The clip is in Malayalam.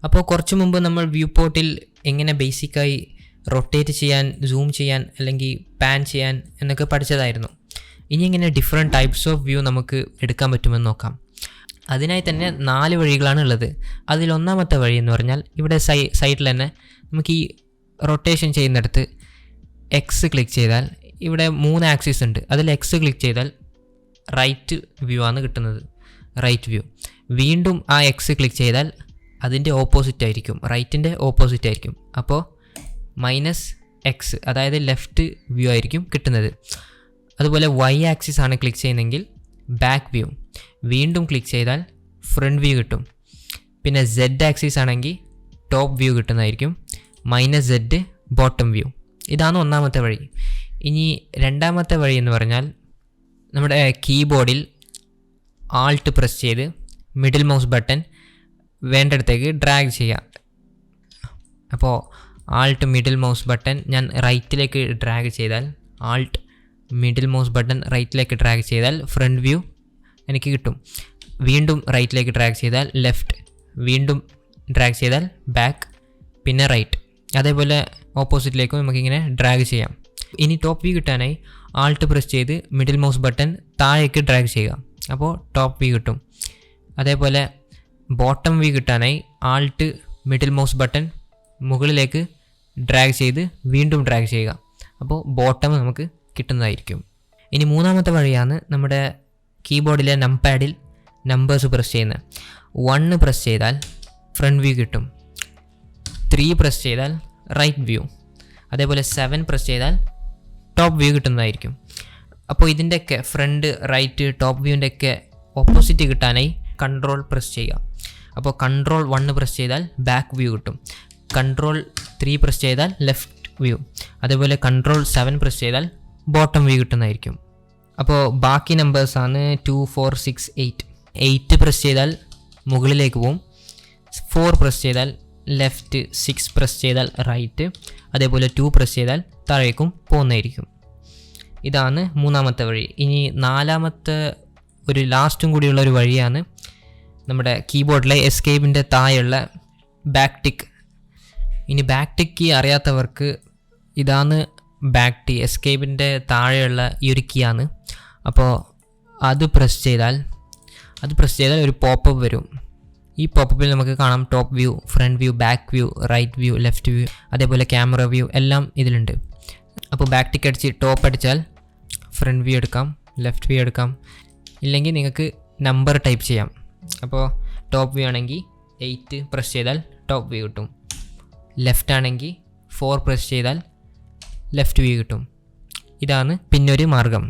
അപ്പോൾ കുറച്ച് മുമ്പ് നമ്മൾ വ്യൂ പോർട്ടിൽ എങ്ങനെ ബേസിക്കായി റൊട്ടേറ്റ് ചെയ്യാൻ, സൂം ചെയ്യാൻ അല്ലെങ്കിൽ പാൻ ചെയ്യാൻ എന്നൊക്കെ പഠിച്ചതായിരുന്നു. ഇനി എങ്ങനെ ഡിഫറെൻറ്റ് ടൈപ്സ് ഓഫ് വ്യൂ നമുക്ക് എടുക്കാൻ പറ്റുമെന്ന് നോക്കാം. അതിനായി തന്നെ 4 വഴികളാണ് ഉള്ളത്. അതിലൊന്നാമത്തെ വഴി എന്ന് പറഞ്ഞാൽ ഇവിടെ സൈഡിൽ തന്നെ നമുക്ക് ഈ റൊട്ടേഷൻ ചെയ്യുന്നിടത്ത് എക്സ് ക്ലിക്ക് ചെയ്താൽ ഇവിടെ 3 ആക്സിസ് ഉണ്ട്. അതിൽ എക്സ് ക്ലിക്ക് ചെയ്താൽ റൈറ്റ് വ്യൂ ആണ് കിട്ടുന്നത്, റൈറ്റ് വ്യൂ. വീണ്ടും ആ എക്സ് ക്ലിക്ക് ചെയ്താൽ അതിൻ്റെ ഓപ്പോസിറ്റ് ആയിരിക്കും, റൈറ്റിൻ്റെ ഓപ്പോസിറ്റ് ആയിരിക്കും. അപ്പോൾ -x, അതായത് ലെഫ്റ്റ് വ്യൂ ആയിരിക്കും കിട്ടുന്നത്. അതുപോലെ y ആക്സിസ് ആണ് ക്ലിക്ക് ചെയ്യുന്നതെങ്കിൽ ബാക്ക് വ്യൂ. വീണ്ടും ക്ലിക്ക് ചെയ്താൽ ഫ്രണ്ട് വ്യൂ കിട്ടും. പിന്നെ z ആക്സിസ് ആണെങ്കിൽ ടോപ്പ് വ്യൂ കിട്ടുന്നതായിരിക്കും, -z ബോട്ടം വ്യൂ. ഇതാണ് ഒന്നാമത്തെ വഴി. ഇനി രണ്ടാമത്തെ വഴി എന്ന് പറഞ്ഞാൽ നമ്മുടെ കീബോർഡിൽ ആൾട്ട് പ്രസ് ചെയ്ത് മിഡിൽ മൗസ് ബട്ടൺ വേണ്ടിടത്തേക്ക് ഡ്രാഗ് ചെയ്യാം. അപ്പോൾ ആൾട്ട് മിഡിൽ മൗസ് ബട്ടൺ ഞാൻ റൈറ്റിലേക്ക് ഡ്രാഗ് ചെയ്താൽ, ആൾട്ട് മിഡിൽ മൗസ് ബട്ടൺ റൈറ്റിലേക്ക് ഡ്രാഗ് ചെയ്താൽ ഫ്രണ്ട് വ്യൂ എനിക്ക് കിട്ടും. വീണ്ടും റൈറ്റിലേക്ക് ഡ്രാഗ് ചെയ്താൽ ലെഫ്റ്റ്, വീണ്ടും ഡ്രാഗ് ചെയ്താൽ ബാക്ക്, പിന്നെ റൈറ്റ്. അതേപോലെ ഓപ്പോസിറ്റിലേക്കും നമുക്കിങ്ങനെ ഡ്രാഗ് ചെയ്യാം. ഇനി ടോപ്പ് വ്യൂ കിട്ടാനായി ആൾട്ട് പ്രസ് ചെയ്ത് മിഡിൽ മൗസ് ബട്ടൺ താഴേക്ക് ഡ്രാഗ് ചെയ്യുക, അപ്പോൾ ടോപ്പ് വ്യൂ കിട്ടും. അതേപോലെ ബോട്ടം വ്യൂ കിട്ടാനായി ആൾട്ട് മിഡിൽ മൗസ് ബട്ടൺ മുകളിലേക്ക് ഡ്രാഗ് ചെയ്ത് വീണ്ടും ഡ്രാഗ് ചെയ്യുക, അപ്പോൾ ബോട്ടം നമുക്ക് കിട്ടുന്നതായിരിക്കും. ഇനി മൂന്നാമത്തെ വഴിയാണ് നമ്മുടെ കീബോർഡിലെ നംപാഡിൽ നമ്പേഴ്സ് പ്രസ് ചെയ്യുന്നത്. 1 പ്രസ് ചെയ്താൽ ഫ്രണ്ട് വ്യൂ കിട്ടും, 3 പ്രസ് ചെയ്താൽ റൈറ്റ് വ്യൂ, അതേപോലെ 7 പ്രസ് ചെയ്താൽ ടോപ്പ് വ്യൂ കിട്ടുന്നതായിരിക്കും. അപ്പോൾ ഇതിൻ്റെയൊക്കെ ഫ്രണ്ട്, റൈറ്റ്, ടോപ്പ് വ്യൂവിൻ്റെയൊക്കെ ഓപ്പോസിറ്റ് കിട്ടാനായി കൺട്രോൾ പ്രസ് ചെയ്യുക. അപ്പോൾ കൺട്രോൾ 1 പ്രസ് ചെയ്താൽ ബാക്ക് വ്യൂ കിട്ടും, കൺട്രോൾ 3 പ്രസ് ചെയ്താൽ ലെഫ്റ്റ് വ്യൂ, അതേപോലെ കൺട്രോൾ 7 പ്രസ് ചെയ്താൽ ബോട്ടം വ്യൂ കിട്ടുന്നതായിരിക്കും. അപ്പോൾ ബാക്കി നമ്പേഴ്സാണ് 2, 4, 6, 8. 8 പ്രസ് ചെയ്താൽ മുകളിലേക്ക് പോവും, 4 പ്രസ് ചെയ്താൽ ലെഫ്റ്റ്, 6 പ്രസ് ചെയ്താൽ റൈറ്റ്, അതേപോലെ 2 പ്രസ് ചെയ്താൽ താഴേക്കും പോകുന്നതായിരിക്കും. ഇതാണ് മൂന്നാമത്തെ വഴി. ഇനി നാലാമത്തെ ഒരു ലാസ്റ്റും കൂടിയുള്ള ഒരു വഴിയാണ് നമ്മുടെ കീബോർഡിലെ എസ്കേപ്പിൻ്റെ താഴെയുള്ള ബാക്ക് ടിക്ക്. ഇനി ബാക്ക് ടിക്ക് കീ അറിയാത്തവർക്ക് ഇതാണ് ബാക്ക് ടി, എസ്കേപ്പിൻ്റെ താഴെയുള്ള ഈ ഒരു കീ ആണ്. അപ്പോൾ അത് പ്രസ് ചെയ്താൽ ഒരു പോപ്പപ്പ് വരും. ഈ പോപ്പപ്പിൽ നമുക്ക് കാണാം top view, front view, back view, right view, left view, അതേപോലെ ക്യാമറ വ്യൂ എല്ലാം ഇതിലുണ്ട്. അപ്പോൾ ബാക്ക് ടിക്ക് അടിച്ച് ടോപ്പ് അടിച്ചാൽ ഫ്രണ്ട് വ്യൂ എടുക്കാം, ലെഫ്റ്റ് വ്യൂ എടുക്കാം, ഇല്ലെങ്കിൽ നിങ്ങൾക്ക് നമ്പർ ടൈപ്പ് ചെയ്യാം. അപ്പോൾ ടോപ്പ് വ്യൂ ആണെങ്കിൽ 8 പ്രസ് ചെയ്താൽ ടോപ്പ് വ്യൂ കിട്ടും, ലെഫ്റ്റ് ആണെങ്കിൽ 4 പ്രസ് ചെയ്താൽ ലെഫ്റ്റ് വ്യൂ കിട്ടും. ഇതാണ് പിന്നൊരു മാർഗം.